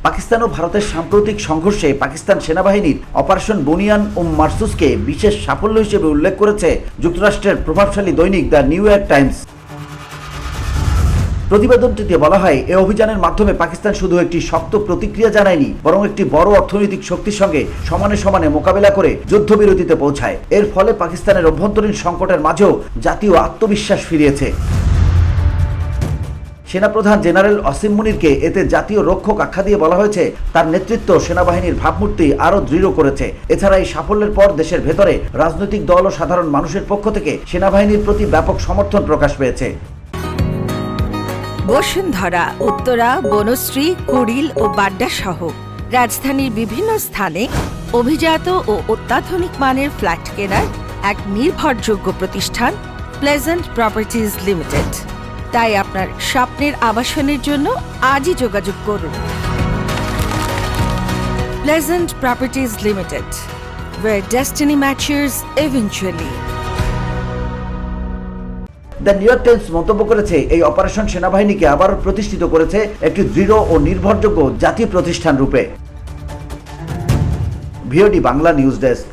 পাকিস্তান ও ভারতের সাম্প্রতিক সংঘর্ষে পাকিস্তান সেনাবাহিনীর অপারেশন বুনিয়ান মারসুসকে বিশেষ সাফল্য হিসেবে উল্লেখ করেছে যুক্তরাষ্ট্রের প্রভাবশালী দৈনিক দ্য নিউ ইয়র্ক টাইমস। প্রতিবেদনটিতে বলা হয়, এই অভিযানের মাধ্যমে পাকিস্তান শুধু একটি শক্ত প্রতিক্রিয়া জানায়নি, বরং একটি বড় অর্থনৈতিক শক্তির সঙ্গে সমানে সমানে মোকাবেলা করে যুদ্ধবিরতিতে পৌঁছায়। এর ফলে পাকিস্তানের অভ্যন্তরীণ সংকটের মাঝেও জাতীয় আত্মবিশ্বাস ফিরিয়েছে। সেনাপ্রধান জেনারেল অসিম মুনিরকে এতে জাতীয় রক্ষক আখ্যা দিয়ে বলা হয়েছে, তার নেতৃত্ব সেনাবাহিনীর ভাবমূর্তি আরও দৃঢ় করেছে। এছাড়া এই সাফল্যের পর দেশের ভেতরে রাজনৈতিক দল ও সাধারণ মানুষের পক্ষ থেকে সেনাবাহিনীর প্রতি ব্যাপক সমর্থন প্রকাশ পেয়েছে। বসুন্ধরা, উত্তরা, বনশ্রী, কুড়িল ও বাড্ডা সহ রাজধানীর বিভিন্ন স্থানে অভিজাত ও অত্যাধুনিক মানের ফ্ল্যাট কেনার এক নির্ভরযোগ্য প্রতিষ্ঠান প্লেজেন্ট প্রপার্টিজ লিমিটেড। তাই আপনার স্বপ্নের আবাসনের জন্য আজই যোগাযোগ করুন। Pleasant properties limited, where destiny matches eventually. The new York Times মন্তব্য করেছে, এই অপারেশন সেনাবাহিনীকে আবারও প্রতিষ্ঠিত করেছে একটি দৃঢ় ও নির্ভরযোগ্য জাতীয় প্রতিষ্ঠান রূপে। VOD Bangla news desk.